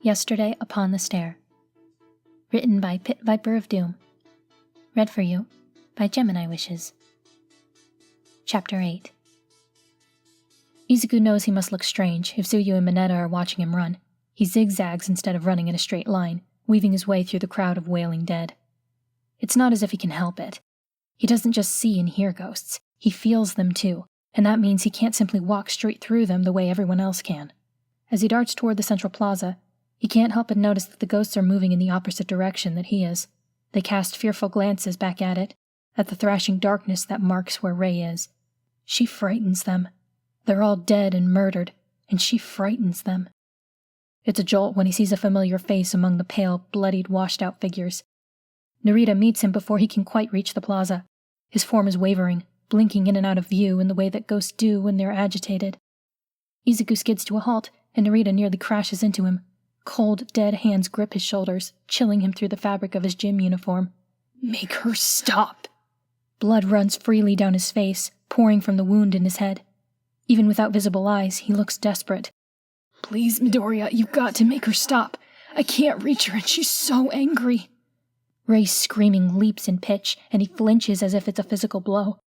Yesterday Upon the Stair. Written by Pit Viper of Doom. Read for you by Gemini Wishes. Chapter 8. Izuku knows he must look strange if Tsuyu and Mineta are watching him run. He zigzags instead of running in a straight line, weaving his way through the crowd of wailing dead. It's not as if he can help it. He doesn't just see and hear ghosts, he feels them too, and that means he can't simply walk straight through them the way everyone else can. As he darts toward the central plaza, he can't help but notice that the ghosts are moving in the opposite direction that he is. They cast fearful glances back at it, at the thrashing darkness that marks where Rei is. She frightens them. They're all dead and murdered, and she frightens them. It's a jolt when he sees a familiar face among the pale, bloodied, washed-out figures. Narita meets him before he can quite reach the plaza. His form is wavering, blinking in and out of view in the way that ghosts do when they're agitated. Izuku skids to a halt, and Narita nearly crashes into him. Cold, dead hands grip his shoulders, chilling him through the fabric of his gym uniform. "Make her stop!" Blood runs freely down his face, pouring from the wound in his head. Even without visible eyes, he looks desperate. "Please, Midoriya, you've got to make her stop. I can't reach her and she's so angry." Rei's screaming leaps in pitch, and he flinches as if it's a physical blow.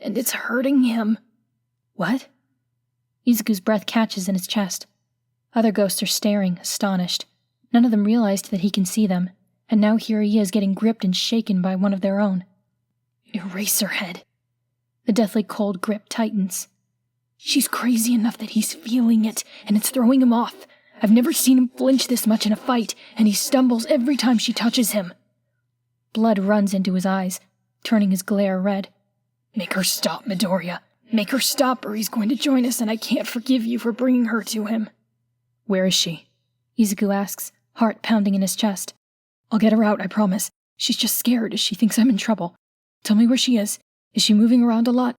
"And it's hurting him." "What?" Izuku's breath catches in his chest. Other ghosts are staring, astonished. None of them realized that he can see them, and now here he is getting gripped and shaken by one of their own. "Eraserhead." The deathly cold grip tightens. "She's crazy enough that he's feeling it, and it's throwing him off. I've never seen him flinch this much in a fight, and he stumbles every time she touches him." Blood runs into his eyes, turning his glare red. "Make her stop, Midoriya. Make her stop or he's going to join us, and I can't forgive you for bringing her to him." "Where is she?" Izuku asks, heart pounding in his chest. "I'll get her out, I promise. She's just scared. She thinks I'm in trouble. Tell me where she is. Is she moving around a lot?"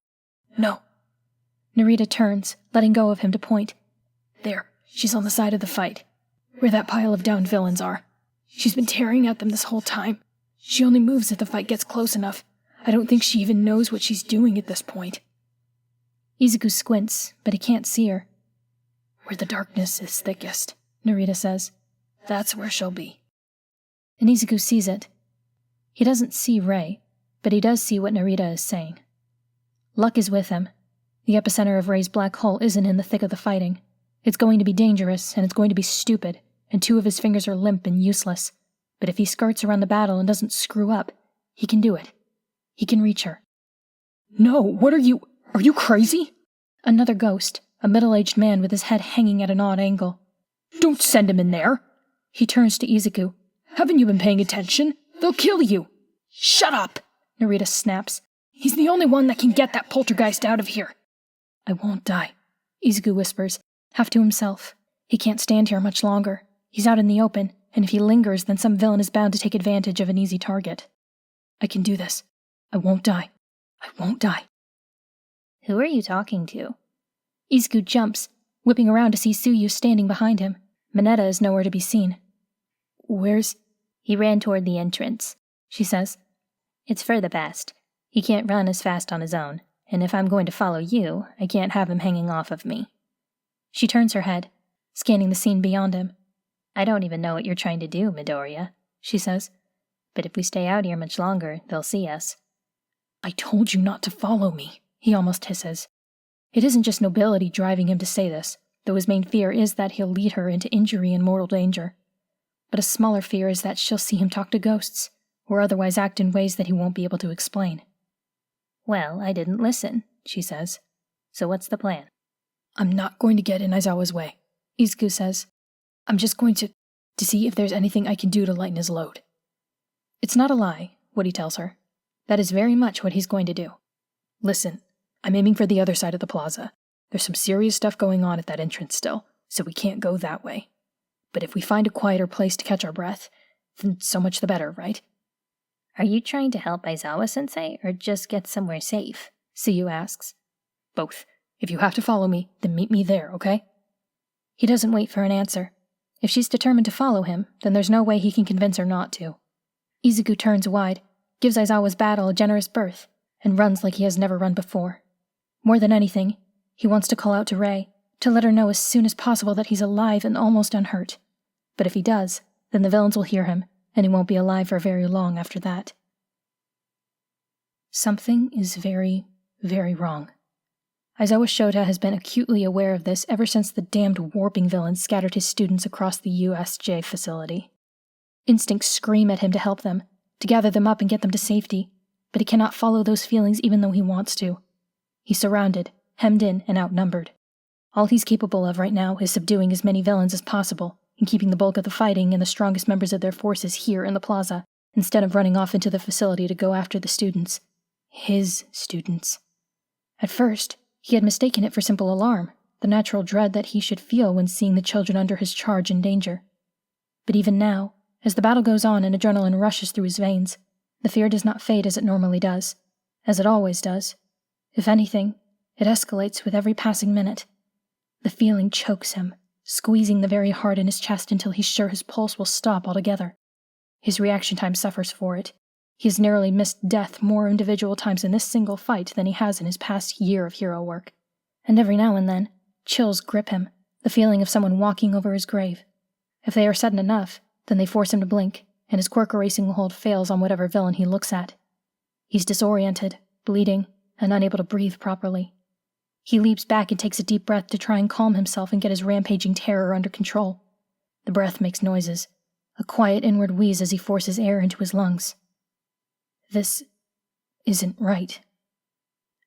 "No." Narita turns, letting go of him to point. "There, she's on the side of the fight, where that pile of downed villains are. She's been tearing at them this whole time. She only moves if the fight gets close enough. I don't think she even knows what she's doing at this point." Izuku squints, but he can't see her. "Where the darkness is thickest," Narita says. "That's where she'll be." And Izuku sees it. He doesn't see Rei, but he does see what Narita is saying. Luck is with him. The epicenter of Rei's black hole isn't in the thick of the fighting. It's going to be dangerous, and it's going to be stupid, and two of his fingers are limp and useless. But if he skirts around the battle and doesn't screw up, he can do it. He can reach her. "No, what are you crazy?" Another ghost, a middle-aged man with his head hanging at an odd angle. "Don't send him in there." He turns to Izuku. "Haven't you been paying attention? They'll kill you." "Shut up," Narita snaps. "He's the only one that can get that poltergeist out of here." "I won't die," Izuku whispers, half to himself. He can't stand here much longer. He's out in the open, and if he lingers, then some villain is bound to take advantage of an easy target. "I can do this. I won't die. I won't die." "Who are you talking to?" Izuku jumps, whipping around to see Tsuyu standing behind him. Mineta is nowhere to be seen. "Where's—" "He ran toward the entrance," she says. "It's for the best. He can't run as fast on his own, and if I'm going to follow you, I can't have him hanging off of me." She turns her head, scanning the scene beyond him. "I don't even know what you're trying to do, Midoriya," she says. "But if we stay out here much longer, they'll see us." "I told you not to follow me," he almost hisses. It isn't just nobility driving him to say this, though his main fear is that he'll lead her into injury and mortal danger. But a smaller fear is that she'll see him talk to ghosts, or otherwise act in ways that he won't be able to explain. "Well, I didn't listen," she says. "So what's the plan?" "I'm not going to get in Aizawa's way," Izuku says. "I'm just going to see if there's anything I can do to lighten his load." It's not a lie, what he tells her. That is very much what he's going to do. "Listen, I'm aiming for the other side of the plaza. There's some serious stuff going on at that entrance still, so we can't go that way. But if we find a quieter place to catch our breath, then so much the better, right?" "Are you trying to help Aizawa-sensei, or just get somewhere safe?" Tsuyu asks. "Both. If you have to follow me, then meet me there, okay?" He doesn't wait for an answer. If she's determined to follow him, then there's no way he can convince her not to. Izuku turns wide, gives Aizawa's battle a generous berth, and runs like he has never run before. More than anything, he wants to call out to Rei, to let her know as soon as possible that he's alive and almost unhurt. But if he does, then the villains will hear him, and he won't be alive for very long after that. Something is very, very wrong. Aizawa Shota has been acutely aware of this ever since the damned warping villains scattered his students across the USJ facility. Instincts scream at him to help them, to gather them up and get them to safety, but he cannot follow those feelings even though he wants to. He's surrounded, hemmed in, and outnumbered. All he's capable of right now is subduing as many villains as possible and keeping the bulk of the fighting and the strongest members of their forces here in the plaza, instead of running off into the facility to go after the students. His students. At first, he had mistaken it for simple alarm, the natural dread that he should feel when seeing the children under his charge in danger. But even now, as the battle goes on and adrenaline rushes through his veins, the fear does not fade as it normally does, as it always does. If anything, it escalates with every passing minute. The feeling chokes him, squeezing the very heart in his chest until he's sure his pulse will stop altogether. His reaction time suffers for it. He has narrowly missed death more individual times in this single fight than he has in his past year of hero work. And every now and then, chills grip him, the feeling of someone walking over his grave. If they are sudden enough, then they force him to blink, and his quirk erasing hold fails on whatever villain he looks at. He's disoriented, bleeding, and unable to breathe properly. He leaps back and takes a deep breath to try and calm himself and get his rampaging terror under control. The breath makes noises, a quiet inward wheeze as he forces air into his lungs. This isn't right.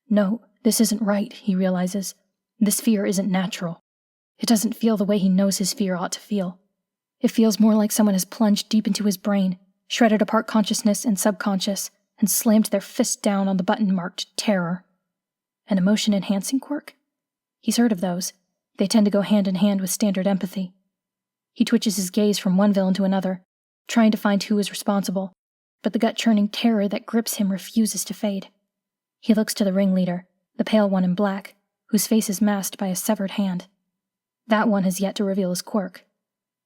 No, this isn't right, he realizes. This fear isn't natural. It doesn't feel the way he knows his fear ought to feel. It feels more like someone has plunged deep into his brain, shredded apart consciousness and subconscious, and slammed their fist down on the button marked terror. An emotion-enhancing quirk? He's heard of those. They tend to go hand in hand with standard empathy. He twitches his gaze from one villain to another, trying to find who is responsible, but the gut-churning terror that grips him refuses to fade. He looks to the ringleader, the pale one in black, whose face is masked by a severed hand. That one has yet to reveal his quirk.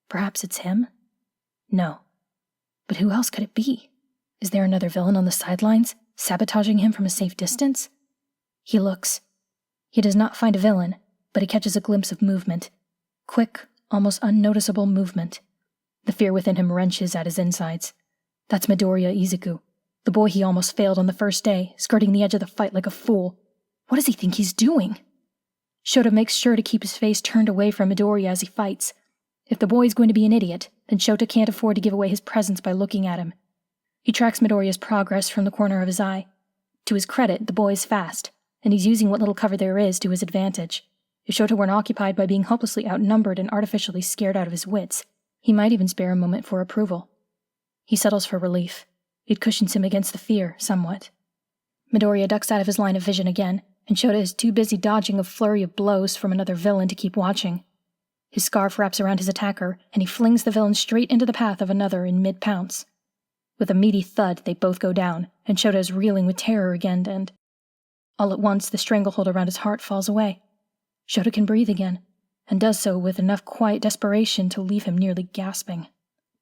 Perhaps it's him? No. But who else could it be? Is there another villain on the sidelines, sabotaging him from a safe distance? He looks. He does not find a villain, but he catches a glimpse of movement. Quick, almost unnoticeable movement. The fear within him wrenches at his insides. That's Midoriya Izuku, the boy he almost failed on the first day, skirting the edge of the fight like a fool. What does he think he's doing? Shota makes sure to keep his face turned away from Midoriya as he fights. If the boy is going to be an idiot, then Shota can't afford to give away his presence by looking at him. He tracks Midoriya's progress from the corner of his eye. To his credit, the boy is fast, and he's using what little cover there is to his advantage. If Shota weren't occupied by being hopelessly outnumbered and artificially scared out of his wits, he might even spare a moment for approval. He settles for relief. It cushions him against the fear, somewhat. Midoriya ducks out of his line of vision again, and Shota is too busy dodging a flurry of blows from another villain to keep watching. His scarf wraps around his attacker, and he flings the villain straight into the path of another in mid-pounce. With a meaty thud, they both go down, and Shota is reeling with terror again, and all at once the stranglehold around his heart falls away. Shota can breathe again, and does so with enough quiet desperation to leave him nearly gasping.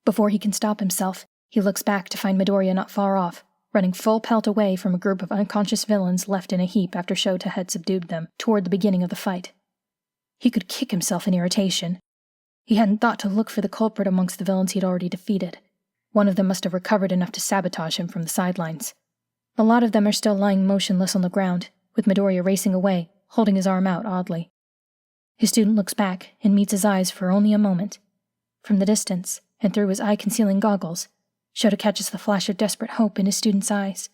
Before he can stop himself, he looks back to find Midoriya not far off, running full pelt away from a group of unconscious villains left in a heap after Shota had subdued them, toward the beginning of the fight. He could kick himself in irritation. He hadn't thought to look for the culprit amongst the villains he'd already defeated. One of them must have recovered enough to sabotage him from the sidelines. A lot of them are still lying motionless on the ground, with Midoriya racing away, holding his arm out oddly. His student looks back and meets his eyes for only a moment. From the distance, and through his eye-concealing goggles, Shota catches the flash of desperate hope in his student's eyes.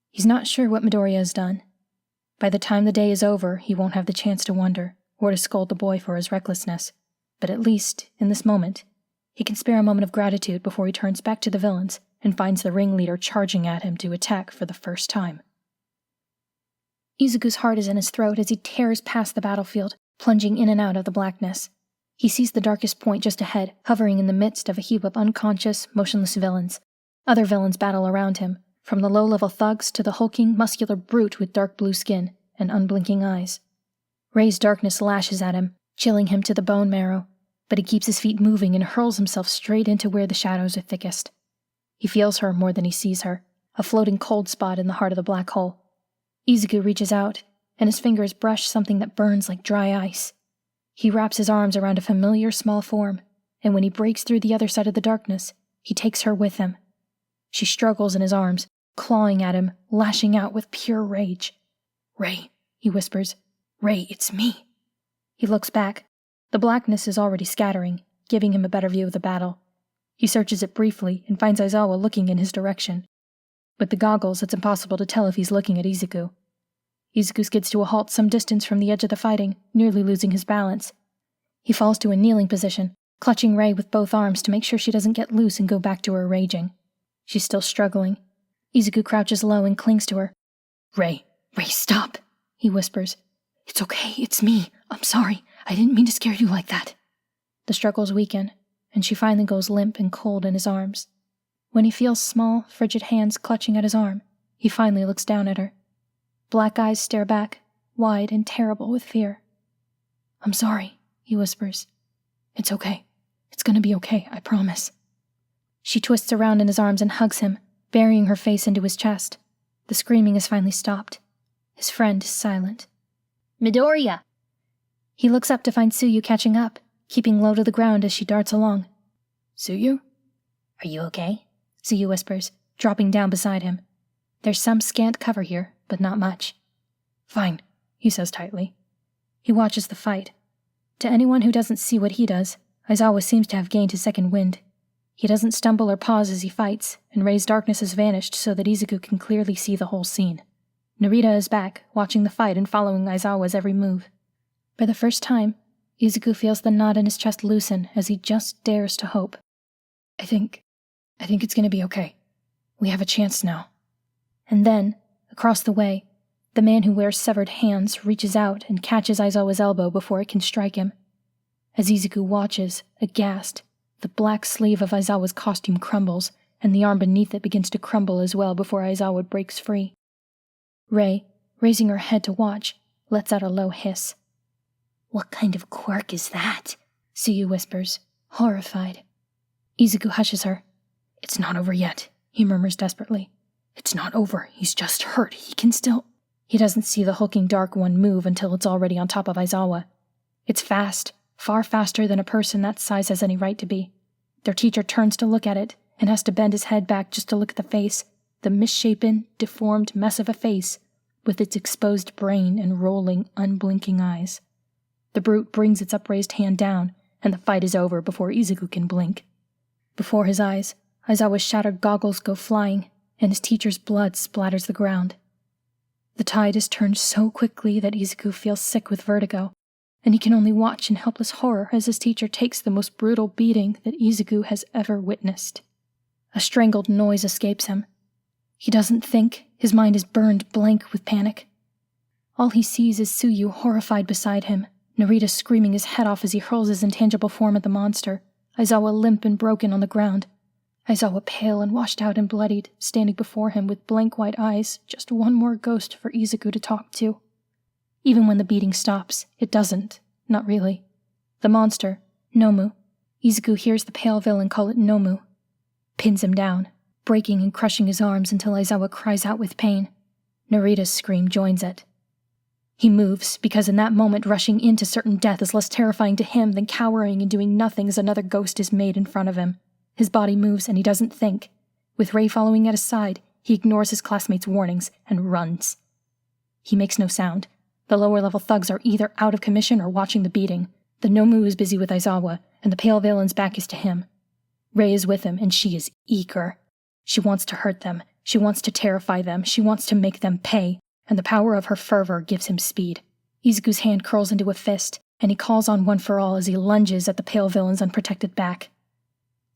He's not sure what Midoriya has done. By the time the day is over, he won't have the chance to wonder, or to scold the boy for his recklessness. But at least, in this moment, he can spare a moment of gratitude before he turns back to the villains and finds the ringleader charging at him to attack for the first time. Izuku's heart is in his throat as he tears past the battlefield, plunging in and out of the blackness. He sees the darkest point just ahead, hovering in the midst of a heap of unconscious, motionless villains. Other villains battle around him, from the low-level thugs to the hulking, muscular brute with dark blue skin and unblinking eyes. Ray's darkness lashes at him, chilling him to the bone marrow, but he keeps his feet moving and hurls himself straight into where the shadows are thickest. He feels her more than he sees her, a floating cold spot in the heart of the black hole. Izuku reaches out, and his fingers brush something that burns like dry ice. He wraps his arms around a familiar small form, and when he breaks through the other side of the darkness, he takes her with him. She struggles in his arms, clawing at him, lashing out with pure rage. "Ray," he whispers. "Ray, it's me." He looks back. The blackness is already scattering, giving him a better view of the battle. He searches it briefly and finds Aizawa looking in his direction. With the goggles, it's impossible to tell if he's looking at Izuku. Izuku skids to a halt some distance from the edge of the fighting, nearly losing his balance. He falls to a kneeling position, clutching Ray with both arms to make sure she doesn't get loose and go back to her raging. She's still struggling. Izuku crouches low and clings to her. Ray, stop," he whispers. "It's okay, it's me. I'm sorry. I didn't mean to scare you like that." The struggles weaken, and she finally goes limp and cold in his arms. When he feels small, frigid hands clutching at his arm, he finally looks down at her. Black eyes stare back, wide and terrible with fear. "I'm sorry," he whispers. "It's okay. It's gonna be okay, I promise." She twists around in his arms and hugs him, burying her face into his chest. The screaming has finally stopped. His friend is silent. "Midoriya!" He looks up to find Tsuyu catching up, keeping low to the ground as she darts along. "Tsuyu?" "Are you okay?" Tsuyu whispers, dropping down beside him. There's some scant cover here, but not much. "Fine," he says tightly. He watches the fight. To anyone who doesn't see what he does, Aizawa seems to have gained his second wind. He doesn't stumble or pause as he fights, and Ray's darkness has vanished so that Izuku can clearly see the whole scene. Narita is back, watching the fight and following Aizawa's every move. For the first time, Izuku feels the knot in his chest loosen as he just dares to hope. I think it's gonna be okay. We have a chance now." And then, across the way, the man who wears severed hands reaches out and catches Aizawa's elbow before it can strike him. As Izuku watches, aghast, the black sleeve of Aizawa's costume crumbles, and the arm beneath it begins to crumble as well before Aizawa breaks free. Ray, raising her head to watch, lets out a low hiss. "What kind of quirk is that?" Tsuyu whispers, horrified. Izuku hushes her. "It's not over yet," he murmurs desperately. "It's not over. He's just hurt. He can still—" He doesn't see the hulking Dark One move until it's already on top of Aizawa. It's fast, far faster than a person that size has any right to be. Their teacher turns to look at it and has to bend his head back just to look at the face, the misshapen, deformed mess of a face with its exposed brain and rolling, unblinking eyes. The brute brings its upraised hand down, and the fight is over before Izuku can blink. Before his eyes, Aizawa's shattered goggles go flying, and his teacher's blood splatters the ground. The tide has turned so quickly that Izuku feels sick with vertigo, and he can only watch in helpless horror as his teacher takes the most brutal beating that Izuku has ever witnessed. A strangled noise escapes him. He doesn't think, his mind is burned blank with panic. All he sees is Tsuyu horrified beside him, Narita screaming his head off as he hurls his intangible form at the monster, Aizawa limp and broken on the ground. Aizawa pale and washed out and bloodied, standing before him with blank white eyes, just one more ghost for Izuku to talk to. Even when the beating stops, it doesn't. Not really. The monster, Nomu, Izuku hears the pale villain call it Nomu, pins him down, breaking and crushing his arms until Aizawa cries out with pain. Narita's scream joins it. He moves, because in that moment rushing into certain death is less terrifying to him than cowering and doing nothing as another ghost is made in front of him. His body moves and he doesn't think. With Ray following at his side, he ignores his classmates' warnings and runs. He makes no sound. The lower-level thugs are either out of commission or watching the beating. The Nomu is busy with Aizawa, and the pale villain's back is to him. Ray is with him, and she is eager. She wants to hurt them. She wants to terrify them. She wants to make them pay, and the power of her fervor gives him speed. Izuku's hand curls into a fist, and he calls on One for All as he lunges at the pale villain's unprotected back.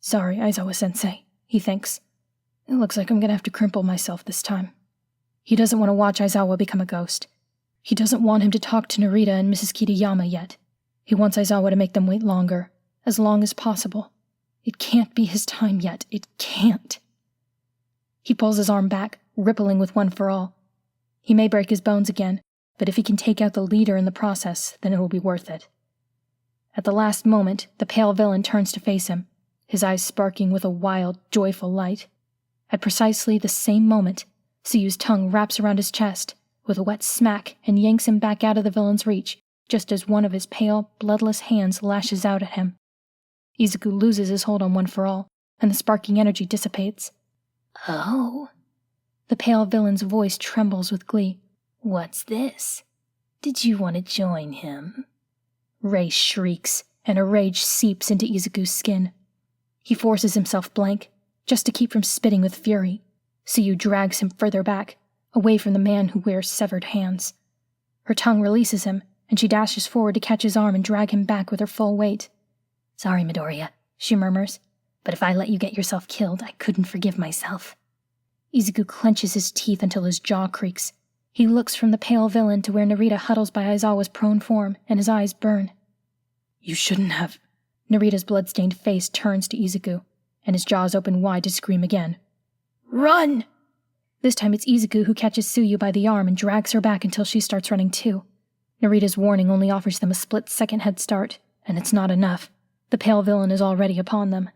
"Sorry, Aizawa-sensei," he thinks. "It looks like I'm gonna have to cripple myself this time." He doesn't want to watch Aizawa become a ghost. He doesn't want him to talk to Narita and Mrs. Kitayama yet. He wants Aizawa to make them wait longer, as long as possible. It can't be his time yet. It can't. He pulls his arm back, rippling with One for All. He may break his bones again, but if he can take out the leader in the process, then it will be worth it. At the last moment, the pale villain turns to face him, his eyes sparking with a wild, joyful light. At precisely the same moment, Tsuyu's tongue wraps around his chest, with a wet smack, and yanks him back out of the villain's reach, just as one of his pale, bloodless hands lashes out at him. Izuku loses his hold on One for All, and the sparking energy dissipates. Oh. The pale villain's voice trembles with glee. What's this? Did you want to join him? Rei shrieks, and her rage seeps into Izuku's skin. He forces himself blank, just to keep from spitting with fury. Tsuyu drags him further back, away from the man who wears severed hands. Her tongue releases him, and she dashes forward to catch his arm and drag him back with her full weight. Sorry, Midoriya, she murmurs, but if I let you get yourself killed, I couldn't forgive myself. Izuku clenches his teeth until his jaw creaks. He looks from the pale villain to where Narita huddles by Aizawa's prone form, and his eyes burn. You shouldn't have. Narita's blood-stained face turns to Izuku, and his jaws open wide to scream again. Run! This time it's Izuku who catches Tsuyu by the arm and drags her back until she starts running too. Narita's warning only offers them a split-second head start, and it's not enough. The pale villain is already upon them.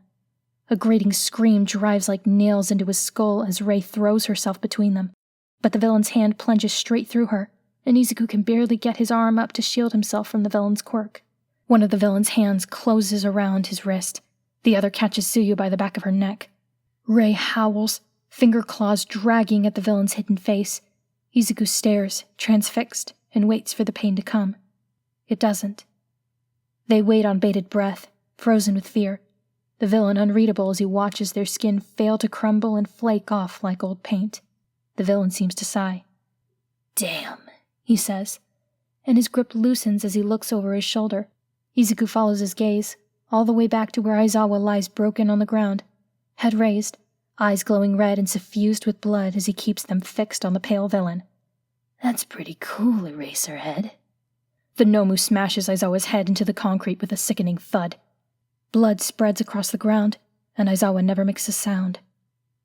A grating scream drives like nails into his skull as Rei throws herself between them. But the villain's hand plunges straight through her, and Izuku can barely get his arm up to shield himself from the villain's quirk. One of the villain's hands closes around his wrist. The other catches Tsuyu by the back of her neck. Rei howls, finger claws dragging at the villain's hidden face. Izuku stares, transfixed, and waits for the pain to come. It doesn't. They wait on bated breath, frozen with fear, the villain unreadable as he watches their skin fail to crumble and flake off like old paint. The villain seems to sigh. Damn, he says, and his grip loosens as he looks over his shoulder. Izuku follows his gaze, all the way back to where Aizawa lies broken on the ground, head raised, eyes glowing red and suffused with blood as he keeps them fixed on the pale villain. That's pretty cool, Eraserhead. The Nomu smashes Aizawa's head into the concrete with a sickening thud. Blood spreads across the ground, and Aizawa never makes a sound.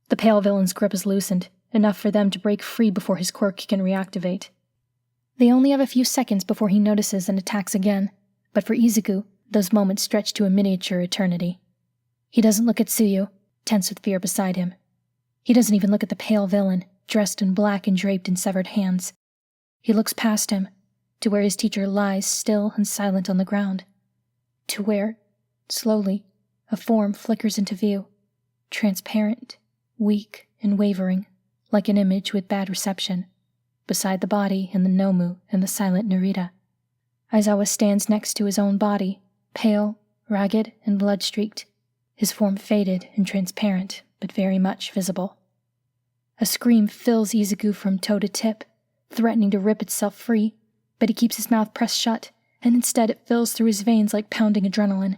The pale villain's grip is loosened, enough for them to break free before his quirk can reactivate. They only have a few seconds before he notices and attacks again, but for Izuku, those moments stretch to a miniature eternity. He doesn't look at Tsuyu, tense with fear beside him. He doesn't even look at the pale villain, dressed in black and draped in severed hands. He looks past him, to where his teacher lies still and silent on the ground. To where, slowly, a form flickers into view, transparent, weak, and wavering, like an image with bad reception, beside the body and the Nomu and the silent Narita. Aizawa stands next to his own body, pale, ragged, and blood-streaked, his form faded and transparent, but very much visible. A scream fills Izuku from toe to tip, threatening to rip itself free, but he keeps his mouth pressed shut, and instead it fills through his veins like pounding adrenaline.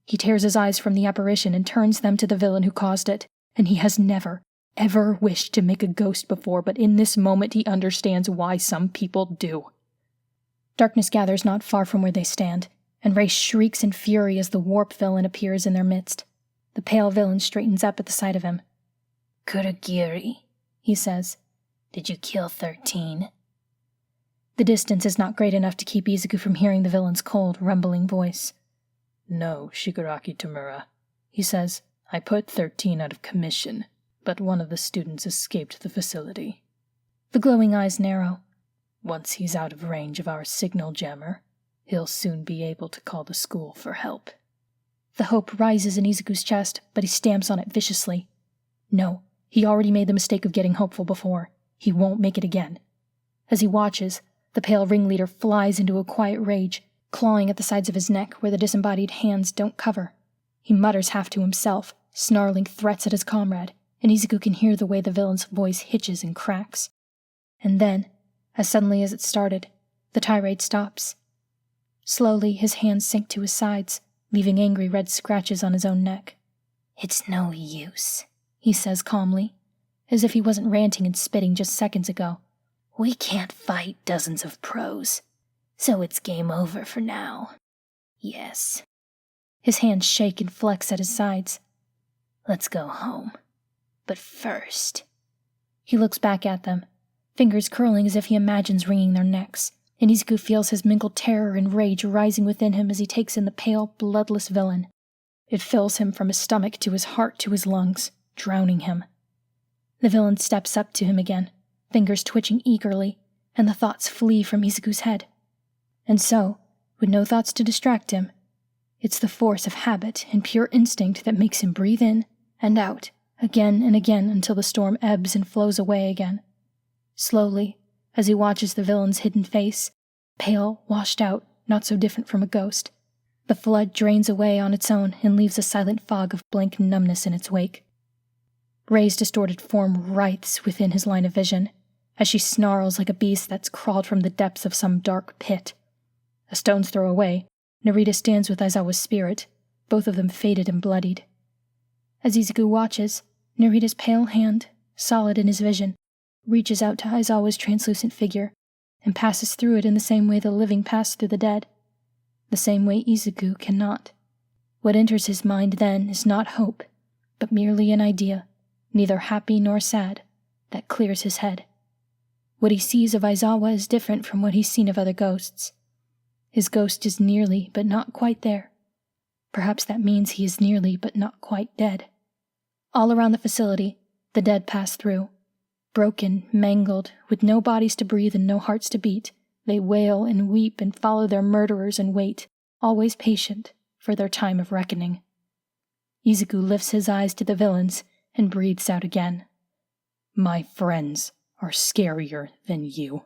He tears his eyes from the apparition and turns them to the villain who caused it, and he has never, ever wished to make a ghost before, but in this moment he understands why some people do. Darkness gathers not far from where they stand, and Rei shrieks in fury as the warp villain appears in their midst. The pale villain straightens up at the sight of him. Kurogiri, he says, did you kill 13? The distance is not great enough to keep Izuku from hearing the villain's cold, rumbling voice. No, Shigaraki Tamura, he says. I put 13 out of commission, but one of the students escaped the facility. The glowing eyes narrow. Once he's out of range of our signal jammer, he'll soon be able to call the school for help. The hope rises in Izuku's chest, but he stamps on it viciously. No, he already made the mistake of getting hopeful before. He won't make it again. As he watches, the pale ringleader flies into a quiet rage, clawing at the sides of his neck where the disembodied hands don't cover. He mutters half to himself, snarling threats at his comrade, and Izuku can hear the way the villain's voice hitches and cracks. And then, as suddenly as it started, the tirade stops. Slowly, his hands sink to his sides, leaving angry red scratches on his own neck. It's no use, he says calmly, as if he wasn't ranting and spitting just seconds ago. We can't fight dozens of pros, so it's game over for now. Yes. His hands shake and flex at his sides. Let's go home. But first... He looks back at them, fingers curling as if he imagines wringing their necks, and Izuku feels his mingled terror and rage rising within him as he takes in the pale, bloodless villain. It fills him from his stomach to his heart to his lungs, drowning him. The villain steps up to him again, fingers twitching eagerly, and the thoughts flee from Izuku's head. And so, with no thoughts to distract him, It's the force of habit and pure instinct that makes him breathe in and out, again and again until the storm ebbs and flows away again. Slowly, as he watches the villain's hidden face, pale, washed out, not so different from a ghost, the flood drains away on its own and leaves a silent fog of blank numbness in its wake. Ray's distorted form writhes within his line of vision, as she snarls like a beast that's crawled from the depths of some dark pit. A stone's throw away, Narita stands with Aizawa's spirit, both of them faded and bloodied. As Izuku watches, Narita's pale hand, solid in his vision, reaches out to Aizawa's translucent figure, and passes through it in the same way the living pass through the dead, the same way Izuku cannot. What enters his mind then is not hope, but merely an idea, neither happy nor sad, that clears his head. What he sees of Aizawa is different from what he's seen of other ghosts. His ghost is nearly but not quite there. Perhaps that means he is nearly but not quite dead. All around the facility, the dead pass through. Broken, mangled, with no bodies to breathe and no hearts to beat, they wail and weep and follow their murderers and wait, always patient, for their time of reckoning. Izuku lifts his eyes to the villains and breathes out again. My friends are scarier than you.